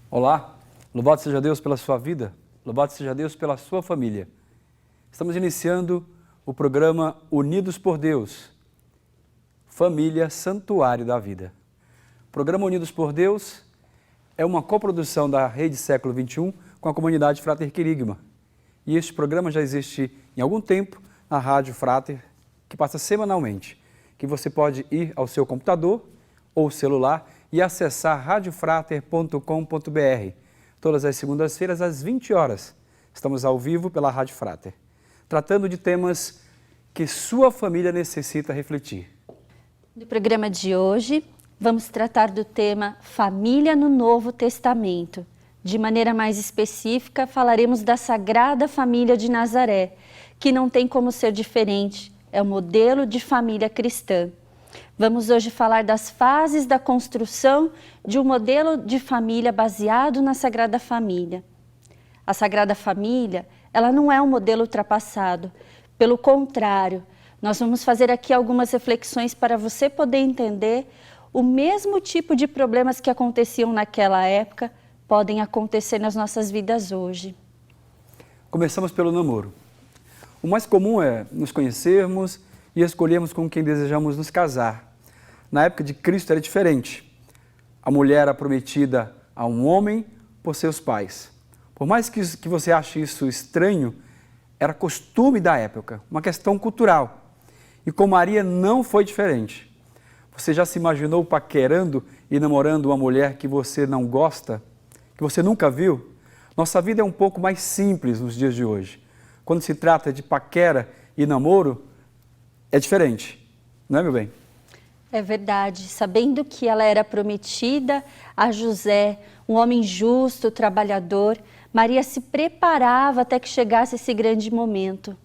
Olá, louvado seja Deus pela sua vida, louvado seja Deus pela sua família. Estamos iniciando o programa Unidos por Deus, Família Santuário da Vida. O programa Unidos por Deus é uma coprodução da Rede Século XXI com a comunidade Frater Querigma. E este programa já existe em algum tempo na Rádio Frater, que passa semanalmente, que você pode ir ao seu computador ou celular e acessar radiofrater.com.br. Todas as segundas-feiras, às 20 horas, estamos ao vivo pela Rádio Frater, tratando de temas que sua família necessita refletir. No programa de hoje, vamos tratar do tema Família no Novo Testamento. De maneira mais específica, falaremos da Sagrada Família de Nazaré, que não tem como ser diferente, é o modelo de família cristã. Vamos hoje falar das fases da construção de um modelo de família baseado na Sagrada Família. A Sagrada Família, ela não é um modelo ultrapassado. Pelo contrário, nós vamos fazer aqui algumas reflexões para você poder entender o mesmo tipo de problemas que aconteciam naquela época podem acontecer nas nossas vidas hoje. Começamos pelo namoro. O mais comum é nos conhecermos e escolhermos com quem desejamos nos casar. Na época de Cristo era diferente. A mulher era prometida a um homem por seus pais. Por mais que você ache isso estranho, era costume da época, uma questão cultural. E com Maria não foi diferente. Você já se imaginou paquerando e namorando uma mulher que você não gosta, que você nunca viu? Nossa vida é um pouco mais simples nos dias de hoje. Quando se trata de paquera e namoro, é diferente, não é, meu bem? É verdade. Sabendo que ela era prometida a José, um homem justo, trabalhador, Maria se preparava até que chegasse esse grande momento.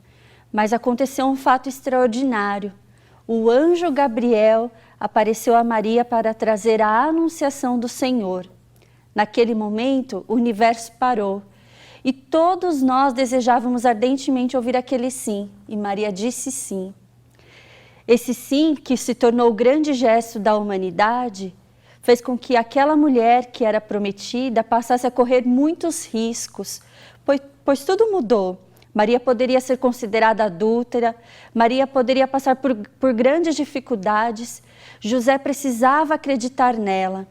Mas aconteceu um fato extraordinário. O anjo Gabriel apareceu a Maria para trazer a anunciação do Senhor. Naquele momento, o universo parou. E todos nós desejávamos ardentemente ouvir aquele sim. E Maria disse sim. Esse sim, que se tornou o grande gesto da humanidade, fez com que aquela mulher que era prometida passasse a correr muitos riscos, pois tudo mudou. Maria poderia ser considerada adúltera, Maria poderia passar por grandes dificuldades, José precisava acreditar nela.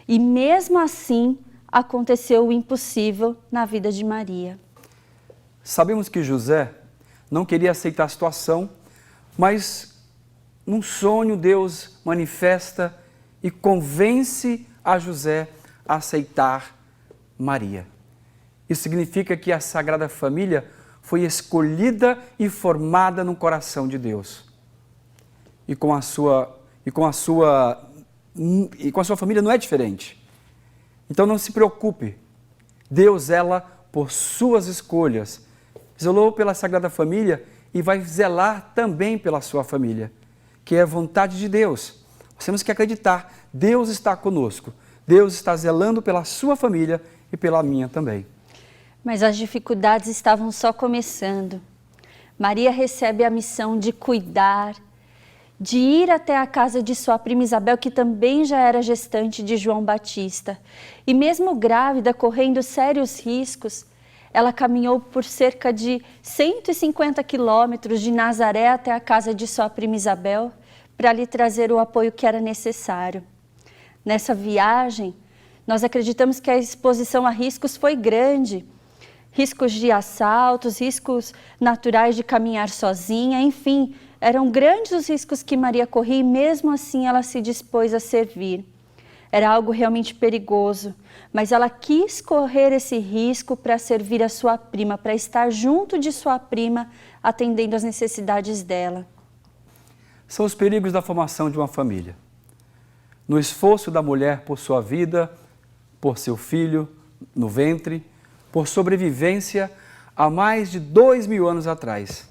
E mesmo assim, aconteceu o impossível na vida de Maria. Sabemos que José não queria aceitar a situação, mas num sonho Deus manifesta e convence a José a aceitar Maria. Isso significa que a Sagrada Família foi escolhida e formada no coração de Deus. E com a sua família não é diferente. Então não se preocupe. Deus zela por suas escolhas. Zelou pela Sagrada Família e vai zelar também pela sua família, que é a vontade de Deus. Nós temos que acreditar, Deus está conosco. Deus está zelando pela sua família e pela minha também. Mas as dificuldades estavam só começando. Maria recebe a missão de cuidar, de ir até a casa de sua prima Isabel, que também já era gestante de João Batista. E mesmo grávida, correndo sérios riscos, ela caminhou por cerca de 150 quilômetros de Nazaré até a casa de sua prima Isabel para lhe trazer o apoio que era necessário. Nessa viagem, nós acreditamos que a exposição a riscos foi grande. Riscos de assaltos, riscos naturais de caminhar sozinha, enfim, eram grandes os riscos que Maria corria e mesmo assim ela se dispôs a servir. Era algo realmente perigoso, mas ela quis correr esse risco para servir a sua prima, para estar junto de sua prima, atendendo às necessidades dela. São os perigos da formação de uma família. No esforço da mulher por sua vida, por seu filho no ventre, por sobrevivência há mais de 2000 anos atrás.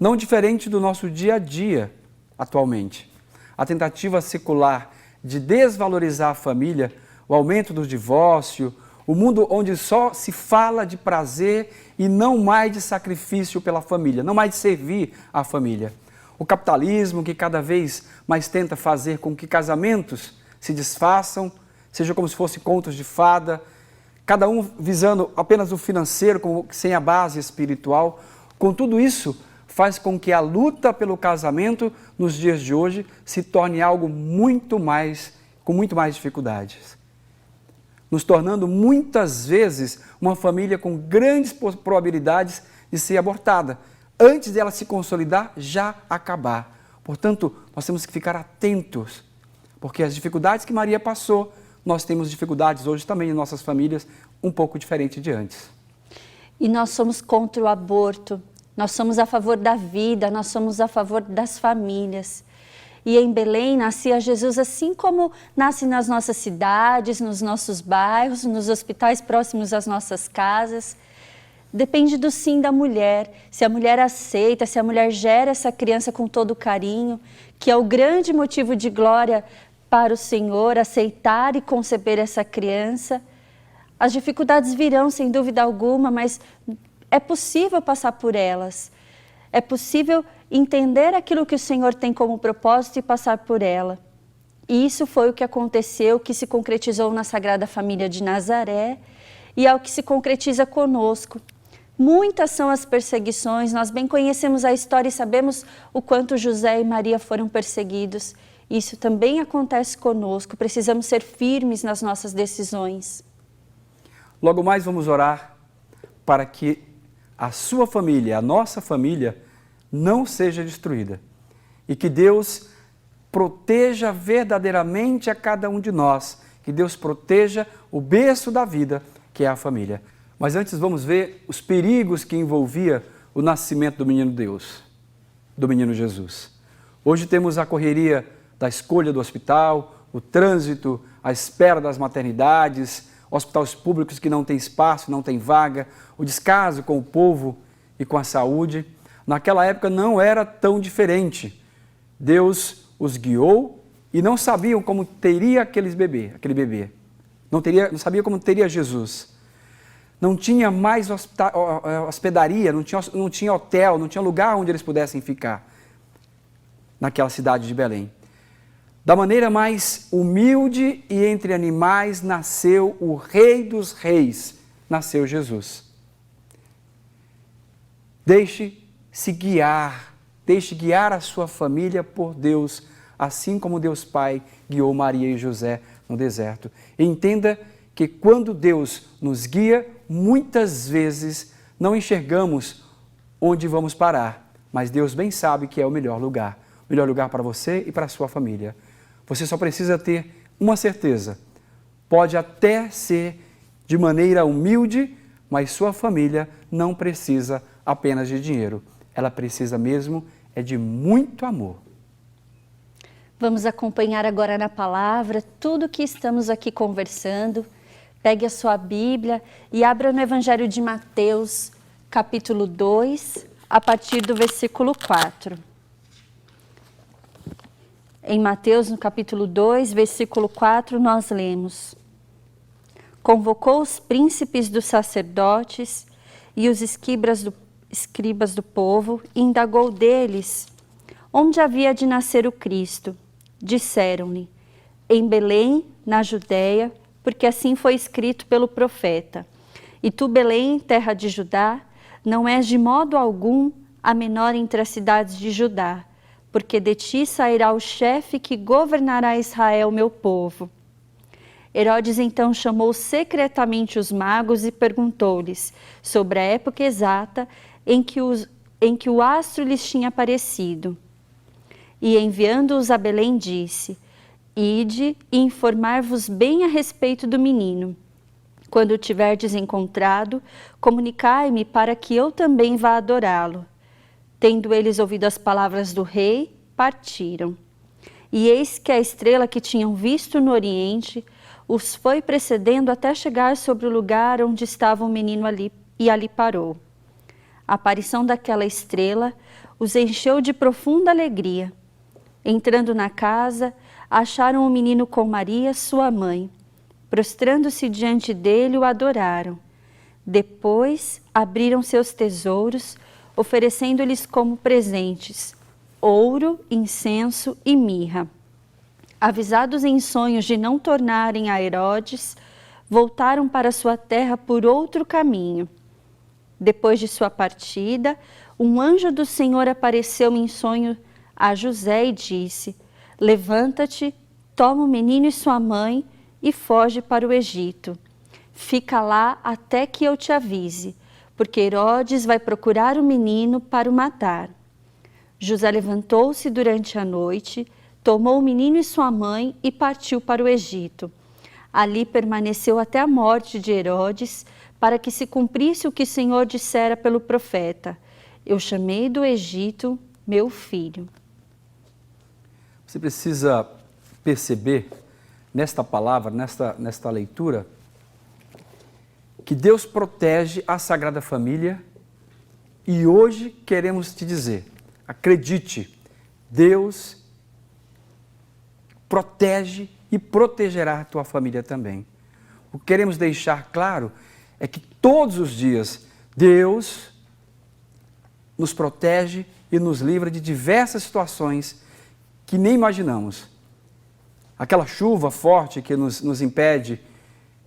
Não diferente do nosso dia a dia atualmente. A tentativa secular de desvalorizar a família, o aumento do divórcio, o mundo onde só se fala de prazer e não mais de sacrifício pela família, não mais de servir a família. O capitalismo que cada vez mais tenta fazer com que casamentos se desfaçam, seja como se fossem contos de fada, cada um visando apenas o financeiro, sem a base espiritual. Com tudo isso, faz com que a luta pelo casamento nos dias de hoje se torne algo com muito mais dificuldades, nos tornando muitas vezes uma família com grandes probabilidades de ser abortada, antes dela se consolidar, já acabar. Portanto, nós temos que ficar atentos, porque as dificuldades que Maria passou, nós temos dificuldades hoje também em nossas famílias, um pouco diferente de antes. E nós somos contra o aborto, nós somos a favor da vida, nós somos a favor das famílias. E em Belém nascia Jesus assim como nasce nas nossas cidades, nos nossos bairros, nos hospitais próximos às nossas casas. Depende do sim da mulher, se a mulher aceita, se a mulher gera essa criança com todo carinho, que é o grande motivo de glória para o Senhor, aceitar e conceber essa criança. As dificuldades virão, sem dúvida alguma, mas é possível passar por elas. É possível entender aquilo que o Senhor tem como propósito e passar por ela. E isso foi o que aconteceu, que se concretizou na Sagrada Família de Nazaré e é o que se concretiza conosco. Muitas são as perseguições, nós bem conhecemos a história e sabemos o quanto José e Maria foram perseguidos. Isso também acontece conosco, precisamos ser firmes nas nossas decisões. Logo mais vamos orar para que a sua família, a nossa família, não seja destruída. E que Deus proteja verdadeiramente a cada um de nós. Que Deus proteja o berço da vida, que é a família. Mas antes vamos ver os perigos que envolvia o nascimento do menino Deus, do menino Jesus. Hoje temos a correria da escolha do hospital, o trânsito, a espera das maternidades, hospitais públicos que não têm espaço, não têm vaga, o descaso com o povo e com a saúde. Naquela época não era tão diferente. Deus os guiou e não sabiam como teria aquele bebê. Não sabia como teria Jesus. Não tinha mais hospedaria, não tinha hotel, não tinha lugar onde eles pudessem ficar naquela cidade de Belém. Da maneira mais humilde e entre animais nasceu o Rei dos Reis, nasceu Jesus. Deixe-se guiar, deixe guiar a sua família por Deus, assim como Deus Pai guiou Maria e José no deserto. E entenda que quando Deus nos guia, muitas vezes não enxergamos onde vamos parar, mas Deus bem sabe que é o melhor lugar para você e para a sua família. Você só precisa ter uma certeza, pode até ser de maneira humilde, mas sua família não precisa apenas de dinheiro, ela precisa mesmo é de muito amor. Vamos acompanhar agora na palavra tudo que estamos aqui conversando. Pegue a sua Bíblia e abra no Evangelho de Mateus, capítulo 2, a partir do versículo 4. Em Mateus, no capítulo 2, versículo 4, nós lemos: Convocou os príncipes dos sacerdotes e os escribas do povo e indagou deles onde havia de nascer o Cristo. Disseram-lhe: em Belém, na Judéia, porque assim foi escrito pelo profeta. E tu, Belém, terra de Judá, não és de modo algum a menor entre as cidades de Judá, porque de ti sairá o chefe que governará Israel, meu povo. Herodes então chamou secretamente os magos e perguntou-lhes sobre a época exata em que o astro lhes tinha aparecido. E enviando-os a Belém disse: Ide e informar-vos bem a respeito do menino. Quando o tiverdes encontrado, comunicai-me para que eu também vá adorá-lo. Tendo eles ouvido as palavras do rei, partiram. E eis que a estrela que tinham visto no oriente os foi precedendo até chegar sobre o lugar onde estava o menino ali, e ali parou. A aparição daquela estrela os encheu de profunda alegria. Entrando na casa, acharam o menino com Maria, sua mãe. Prostrando-se diante dele, o adoraram. Depois, abriram seus tesouros, oferecendo-lhes como presentes ouro, incenso e mirra. Avisados em sonhos de não tornarem a Herodes, voltaram para sua terra por outro caminho. Depois de sua partida, um anjo do Senhor apareceu em sonho a José e disse: levanta-te, toma o menino e sua mãe e foge para o Egito. Fica lá até que eu te avise, porque Herodes vai procurar o menino para o matar. José levantou-se durante a noite, tomou o menino e sua mãe e partiu para o Egito. Ali permaneceu até a morte de Herodes, para que se cumprisse o que o Senhor dissera pelo profeta: eu chamei do Egito meu filho. Você precisa perceber nesta palavra, nesta leitura, que Deus protege a Sagrada Família e hoje queremos te dizer, acredite, Deus protege e protegerá a tua família também. O que queremos deixar claro é que todos os dias Deus nos protege e nos livra de diversas situações que nem imaginamos. Aquela chuva forte que nos impede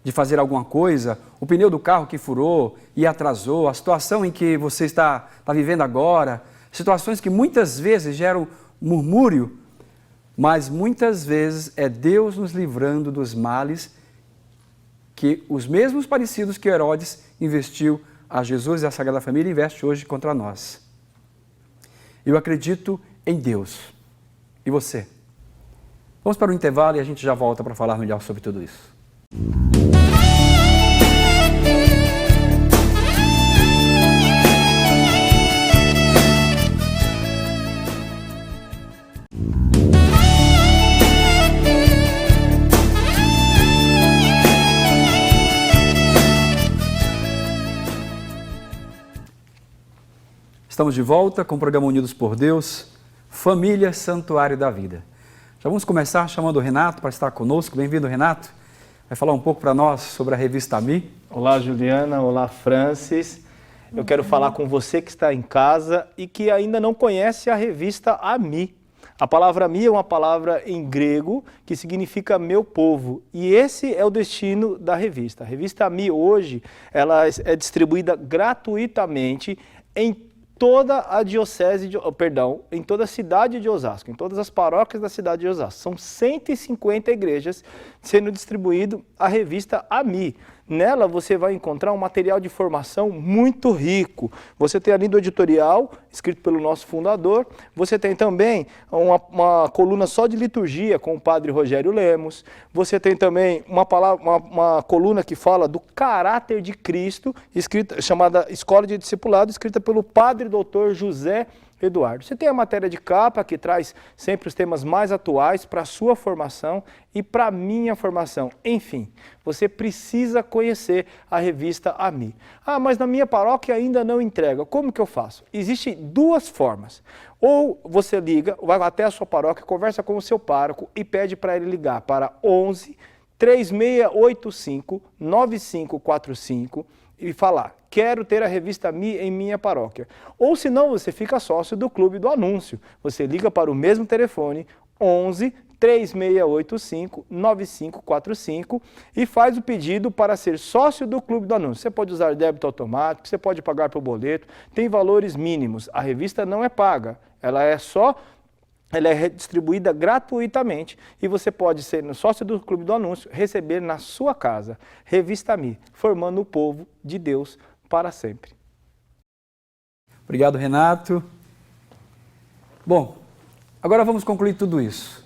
de fazer alguma coisa, o pneu do carro que furou e atrasou, a situação em que você está vivendo agora, situações que muitas vezes geram murmúrio, mas muitas vezes é Deus nos livrando dos males que os mesmos parecidos que Herodes investiu a Jesus e a Sagrada Família investe hoje contra nós. Eu acredito em Deus. E você? Vamos para o intervalo e a gente já volta para falar melhor sobre tudo isso. Estamos de volta com o programa Unidos por Deus, Família Santuário da Vida. Já vamos começar chamando o Renato para estar conosco. Bem-vindo, Renato. Vai falar um pouco para nós sobre a revista AMI. Olá, Juliana. Olá, Francis. Eu quero falar com você que está em casa e que ainda não conhece a revista AMI. A palavra AMI é uma palavra em grego que significa meu povo. E esse é o destino da revista. A revista AMI hoje ela é distribuída gratuitamente em toda a diocese, em toda a cidade de Osasco, em todas as paróquias da cidade de Osasco. São 150 igrejas sendo distribuído a revista AMI. Nela você vai encontrar um material de formação muito rico. Você tem ali do editorial, escrito pelo nosso fundador. Você tem também uma coluna só de liturgia com o padre Rogério Lemos. Você tem também uma coluna que fala do caráter de Cristo, chamada Escola de Discipulado, escrita pelo padre doutor José Eduardo. Você tem a matéria de capa, que traz sempre os temas mais atuais para a sua formação e para a minha formação. Enfim, você precisa conhecer a revista AMI. Ah, mas na minha paróquia ainda não entrega. Como que eu faço? Existem duas formas. Ou você liga, vai até a sua paróquia, conversa com o seu pároco e pede para ele ligar para 11 3685 9545 e falar: quero ter a revista AMI em minha paróquia. Ou se não, você fica sócio do Clube do Anúncio. Você liga para o mesmo telefone, 11 3685 9545 e faz o pedido para ser sócio do Clube do Anúncio. Você pode usar débito automático, você pode pagar por boleto, tem valores mínimos. A revista não é paga, ela é distribuída gratuitamente e você pode ser sócio do Clube do Anúncio, receber na sua casa. Revista AMI, formando o povo de Deus para sempre. Obrigado, Renato. Bom, agora vamos concluir tudo isso.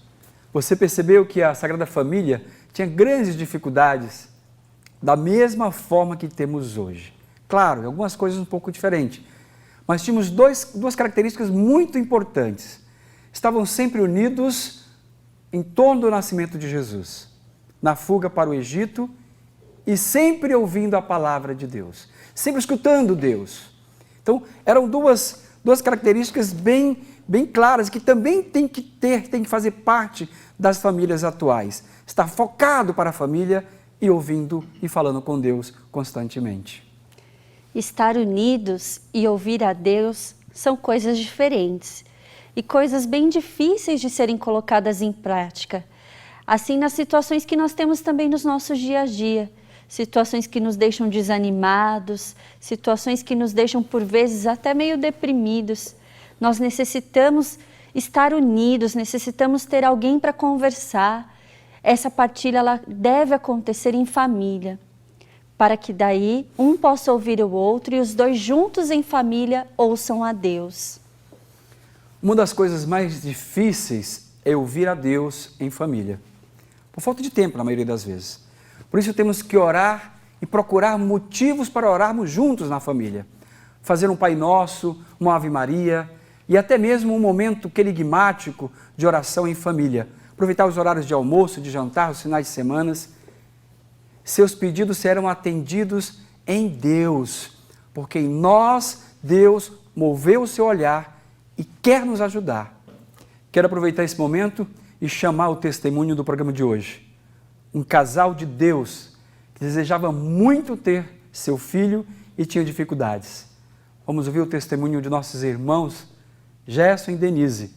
Você percebeu que a Sagrada Família tinha grandes dificuldades da mesma forma que temos hoje. Claro, algumas coisas um pouco diferentes, mas tínhamos duas características muito importantes. Estavam sempre unidos em torno do nascimento de Jesus, na fuga para o Egito e sempre ouvindo a palavra de Deus, sempre escutando Deus. Então, eram duas características bem claras que também tem que fazer parte das famílias atuais. Estar focado para a família e ouvindo e falando com Deus constantemente. Estar unidos e ouvir a Deus são coisas diferentes e coisas bem difíceis de serem colocadas em prática. Assim, nas situações que nós temos também nos nossos dia a dia, situações que nos deixam desanimados, situações que nos deixam por vezes até meio deprimidos. Nós necessitamos estar unidos, necessitamos ter alguém para conversar. Essa partilha ela deve acontecer em família, para que daí um possa ouvir o outro e os dois juntos em família ouçam a Deus. Uma das coisas mais difíceis é ouvir a Deus em família, por falta de tempo na maioria das vezes. Por isso temos que orar e procurar motivos para orarmos juntos na família. Fazer um Pai Nosso, uma Ave Maria e até mesmo um momento querigmático de oração em família. Aproveitar os horários de almoço, de jantar, os finais de semana. Seus pedidos serão atendidos em Deus, porque em nós Deus moveu o seu olhar e quer nos ajudar. Quero aproveitar esse momento e chamar o testemunho do programa de hoje. Um casal de Deus que desejava muito ter seu filho e tinha dificuldades. Vamos ouvir o testemunho de nossos irmãos Gerson e Denise.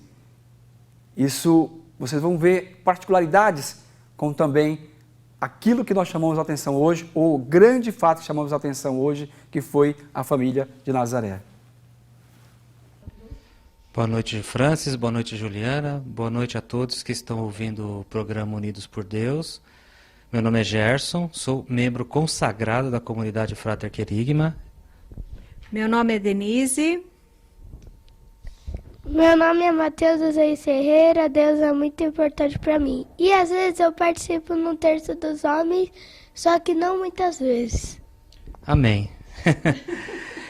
Isso, vocês vão ver particularidades com também aquilo que nós chamamos a atenção hoje, ou o grande fato que chamamos a atenção hoje, que foi a família de Nazaré. Boa noite, Francis. Boa noite, Juliana. Boa noite a todos que estão ouvindo o programa Unidos por Deus. Meu nome é Gerson, sou membro consagrado da comunidade Frater Querigma. Meu nome é Denise. Meu nome é Matheus Azeis Ferreira. Deus é muito importante para mim. E às vezes eu participo no Terço dos Homens, só que não muitas vezes. Amém.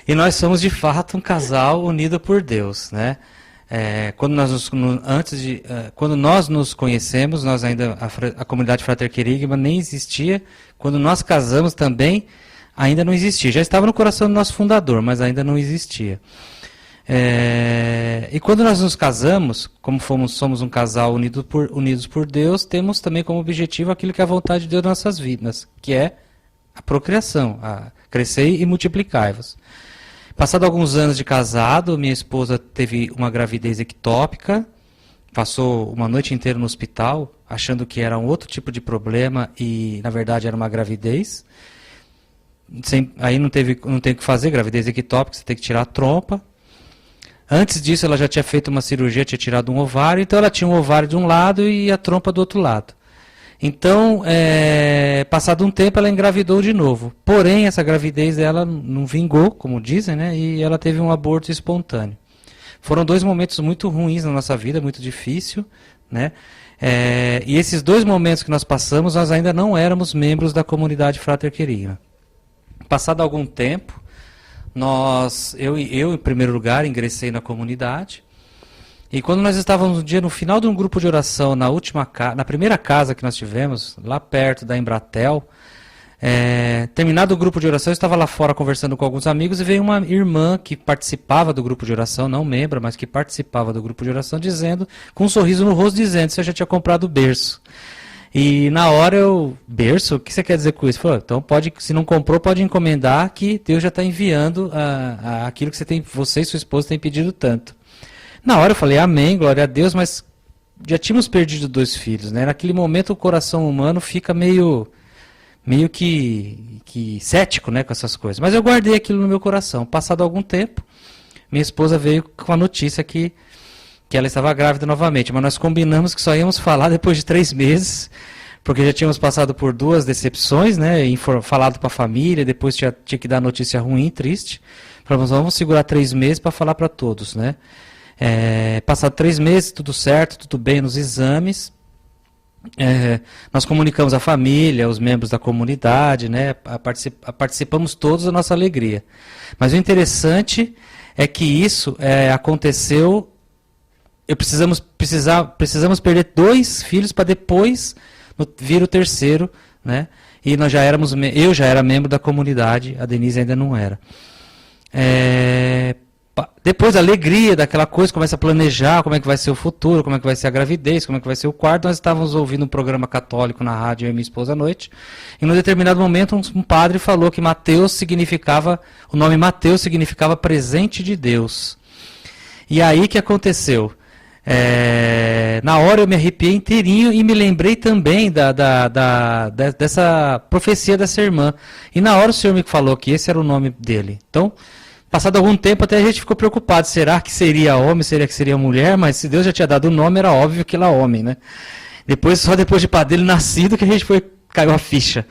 E nós somos de fato um casal unido por Deus, né? Quando nós nos conhecemos, nós ainda a comunidade Frater Querigma nem existia. Quando nós casamos também ainda não existia. Já estava no coração do nosso fundador, mas ainda não existia. E quando nós nos casamos, como somos um casal unidos por Deus, temos também como objetivo aquilo que é a vontade de Deus nas nossas vidas, que é a procriação, a crescer e multiplicai-vos. Passado alguns anos de casado, minha esposa teve uma gravidez ectópica, passou uma noite inteira no hospital, achando que era um outro tipo de problema e, na verdade, era uma gravidez. Aí não tem o que fazer, gravidez ectópica, você tem que tirar a trompa. Antes disso, ela já tinha feito uma cirurgia, tinha tirado um ovário, então ela tinha um ovário de um lado e a trompa do outro lado. Então, passado um tempo, ela engravidou de novo. Porém, essa gravidez dela não vingou, como dizem, né? E ela teve um aborto espontâneo. Foram 2 momentos muito ruins na nossa vida, muito difícil, né? E esses 2 momentos que nós passamos, nós ainda não éramos membros da comunidade Frater Querigma. Passado algum tempo, eu em primeiro lugar, ingressei na comunidade. E quando nós estávamos um dia no final de um grupo de oração, na primeira casa que nós tivemos, lá perto da Embratel, terminado o grupo de oração, eu estava lá fora conversando com alguns amigos e veio uma irmã que participava do grupo de oração, não membro, mas que participava do grupo de oração, com um sorriso no rosto, dizendo se eu já tinha comprado o berço. E na hora berço, o que você quer dizer com isso? Falou, então se não comprou, pode encomendar que Deus já está enviando aquilo que você e sua esposa têm pedido tanto. Na hora eu falei, amém, glória a Deus, mas já tínhamos perdido 2 filhos, né? Naquele momento o coração humano fica meio que cético, né, com essas coisas. Mas eu guardei aquilo no meu coração. Passado algum tempo, minha esposa veio com a notícia que ela estava grávida novamente, mas nós combinamos que só íamos falar depois de 3 meses, porque já tínhamos passado por 2 decepções, né, falado para a família, depois tinha que dar notícia ruim, triste. Falamos, vamos segurar 3 meses para falar para todos, né. Passado 3 meses, tudo certo, tudo bem nos exames, nós comunicamos a família, os membros da comunidade, né, participamos todos da nossa alegria. Mas o interessante é que isso aconteceu, precisamos perder 2 filhos para depois vir o terceiro, né, e eu já era membro da comunidade, a Denise ainda não era. Depois a alegria daquela coisa, começa a planejar como é que vai ser o futuro, como é que vai ser a gravidez, como é que vai ser o quarto. Nós estávamos ouvindo um programa católico na rádio, eu e minha esposa à noite, e num determinado momento um padre falou que o nome Mateus significava presente de Deus. E aí que aconteceu? Na hora eu me arrepiei inteirinho e me lembrei também dessa profecia dessa irmã. E na hora o Senhor me falou que esse era o nome dele. Então, passado algum tempo, até a gente ficou preocupado. Será que seria homem? Será que seria mulher? Mas se Deus já tinha dado o nome, era óbvio que ele era homem, né? Só depois de dele nascido que a gente caiu a ficha.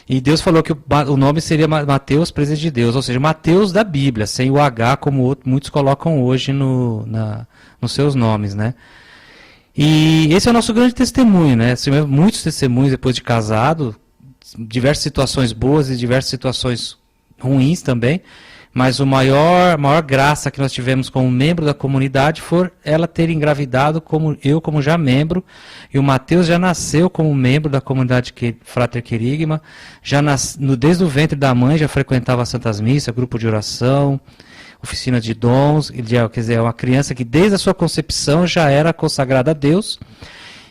E Deus falou que o nome seria Mateus, presente de Deus. Ou seja, Mateus da Bíblia, sem o H, como muitos colocam hoje nos seus nomes, né? E esse é o nosso grande testemunho, né? Muitos testemunhos depois de casado, diversas situações boas e diversas situações ruins também, mas a maior graça que nós tivemos como membro da comunidade foi ela ter engravidado como já membro, e o Mateus já nasceu como membro da comunidade Frater Querigma, desde o ventre da mãe já frequentava as Santas Missas, grupo de oração, oficina de dons, quer dizer, é uma criança que desde a sua concepção já era consagrada a Deus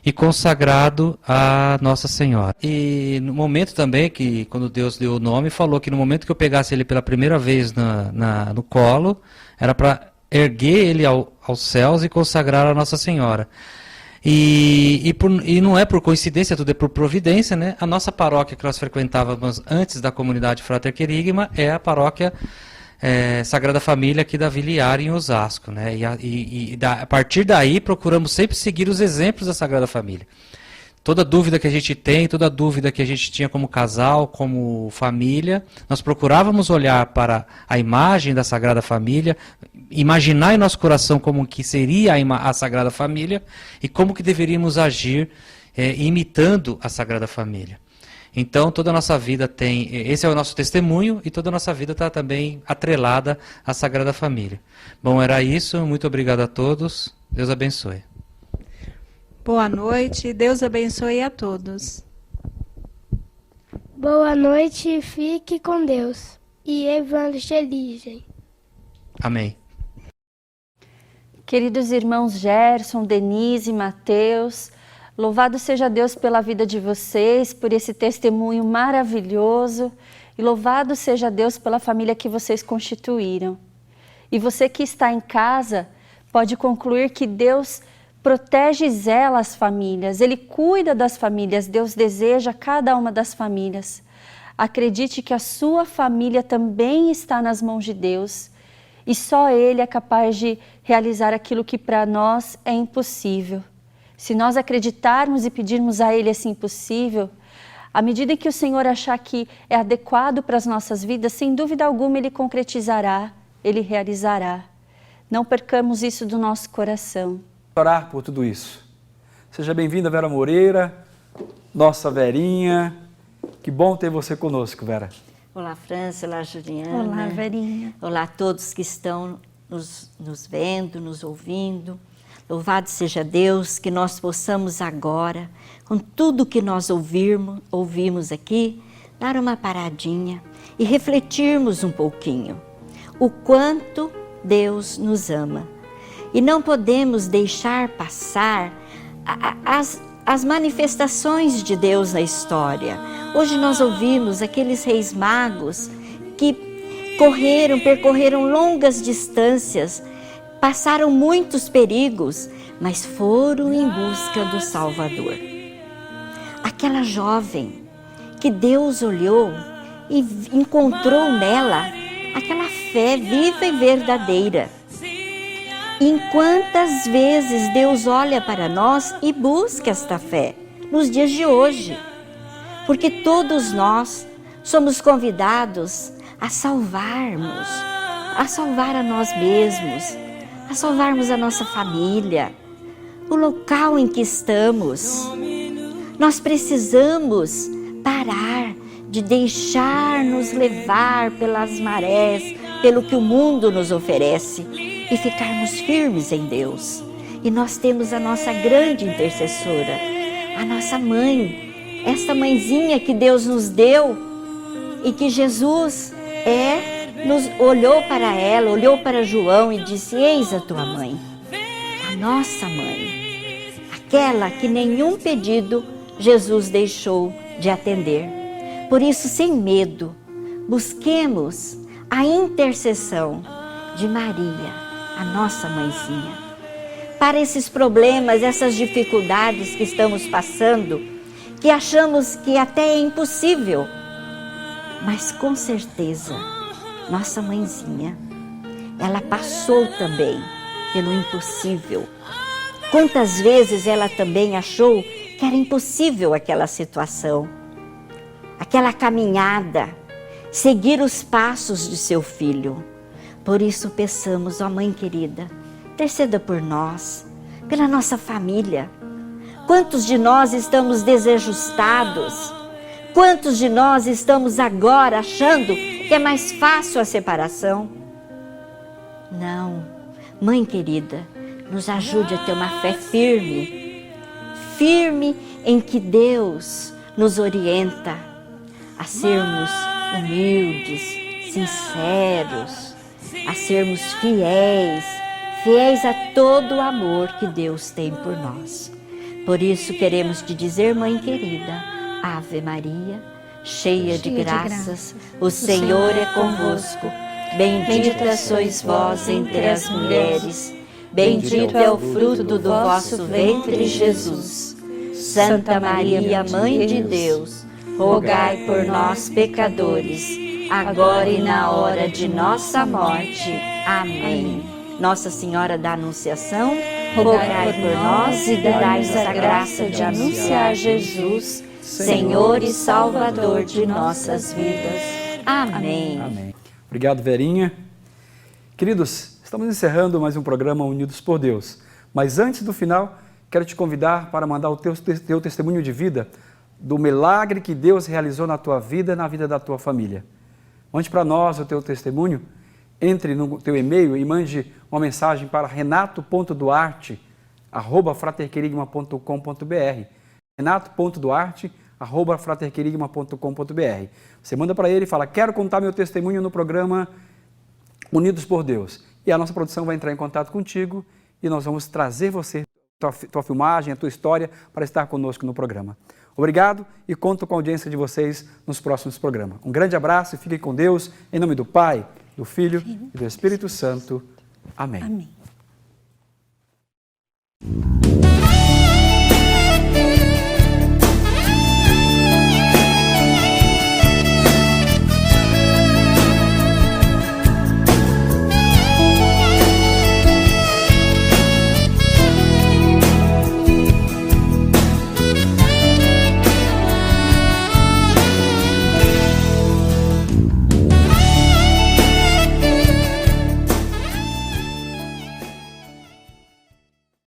e consagrado a Nossa Senhora. E no momento também que, quando Deus deu o nome, falou que no momento que eu pegasse ele pela primeira vez no colo, era para erguer ele aos céus e consagrar a Nossa Senhora. E não é por coincidência, tudo é por providência, né? A nossa paróquia que nós frequentávamos antes da comunidade Frater Querigma é a paróquia Sagrada Família aqui da Vila Iara, em Osasco, né? A partir daí procuramos sempre seguir os exemplos da Sagrada Família. Toda dúvida que a gente tem, toda dúvida que a gente tinha como casal, como família, nós procurávamos olhar para a imagem da Sagrada Família, imaginar em nosso coração como que seria a Sagrada Família e como que deveríamos agir imitando a Sagrada Família. Então, toda a nossa vida esse é o nosso testemunho, e toda a nossa vida está também atrelada à Sagrada Família. Bom, era isso, muito obrigado a todos, Deus abençoe. Boa noite, Deus abençoe a todos. Boa noite, fique com Deus e evangelizem. Amém. Queridos irmãos Gerson, Denise, Mateus, louvado seja Deus pela vida de vocês, por esse testemunho maravilhoso, e louvado seja Deus pela família que vocês constituíram. E você que está em casa pode concluir que Deus protege e zela as famílias, Ele cuida das famílias, Deus deseja cada uma das famílias. Acredite que a sua família também está nas mãos de Deus, e só Ele é capaz de realizar aquilo que para nós é impossível. Se nós acreditarmos e pedirmos a Ele esse impossível, à medida que o Senhor achar que é adequado para as nossas vidas, sem dúvida alguma Ele concretizará, Ele realizará. Não percamos isso do nosso coração. Orar por tudo isso. Seja bem-vinda, Vera Moreira, nossa Verinha. Que bom ter você conosco, Vera. Olá, França, olá, Juliana. Olá, Verinha. Olá a todos que estão nos vendo, nos ouvindo. Louvado seja Deus, que nós possamos agora, com tudo que nós ouvimos aqui, dar uma paradinha e refletirmos um pouquinho o quanto Deus nos ama. E não podemos deixar passar as manifestações de Deus na história. Hoje nós ouvimos aqueles reis magos que percorreram longas distâncias, passaram muitos perigos, mas foram em busca do Salvador. Aquela jovem que Deus olhou e encontrou nela aquela fé viva e verdadeira. E quantas vezes Deus olha para nós e busca esta fé nos dias de hoje? Porque todos nós somos convidados a salvar a nós mesmos, a salvarmos a nossa família, o local em que estamos. Nós precisamos parar de deixar-nos levar pelas marés, pelo que o mundo nos oferece, e ficarmos firmes em Deus. E nós temos a nossa grande intercessora, a nossa mãe, esta mãezinha que Deus nos deu e que Jesus olhou para ela, olhou para João e disse: eis a tua mãe, a nossa mãe, aquela que nenhum pedido Jesus deixou de atender. Por isso, sem medo, busquemos a intercessão de Maria, a nossa mãezinha, para esses problemas, essas dificuldades que estamos passando, que achamos que até é impossível. Mas com certeza, nossa mãezinha, ela passou também pelo impossível. Quantas vezes ela também achou que era impossível aquela situação, aquela caminhada, seguir os passos de seu filho. Por isso peçamos, ó Mãe querida, interceda por nós, pela nossa família. Quantos de nós estamos desajustados? Quantos de nós estamos agora achando que é mais fácil a separação? Não, Mãe querida, nos ajude a ter uma fé firme, firme em que Deus nos orienta a sermos humildes, sinceros, a sermos fiéis a todo o amor que Deus tem por nós. Por isso queremos te dizer, Mãe querida, Ave Maria, cheia de graças, o Senhor é convosco. Bendita sois vós entre as mulheres, bendito é o fruto do vosso ventre, Jesus. Santa Maria, Mãe de Deus, rogai por nós, pecadores, agora e na hora de nossa morte. Amém. Nossa Senhora da Anunciação, rogai por nós e dai-nos a graça de anunciar Jesus, Senhor e Salvador de nossas vidas. Amém. Amém. Obrigado, Verinha. Queridos, estamos encerrando mais um programa Unidos por Deus. Mas antes do final, quero te convidar para mandar o teu testemunho de vida do milagre que Deus realizou na tua vida e na vida da tua família. Mande para nós o teu testemunho. Entre no teu e-mail e mande uma mensagem para renato.duarte@fraterquerigma.com.br. renato.duarte@fraterquerigma.com.br. Você manda para ele e fala: quero contar meu testemunho no programa Unidos por Deus. E a nossa produção vai entrar em contato contigo e nós vamos trazer você, tua filmagem, a tua história para estar conosco no programa. Obrigado e conto com a audiência de vocês nos próximos programas. Um grande abraço e fiquem com Deus, em nome do Pai, do Filho e do Espírito Santo. Amém. Amém.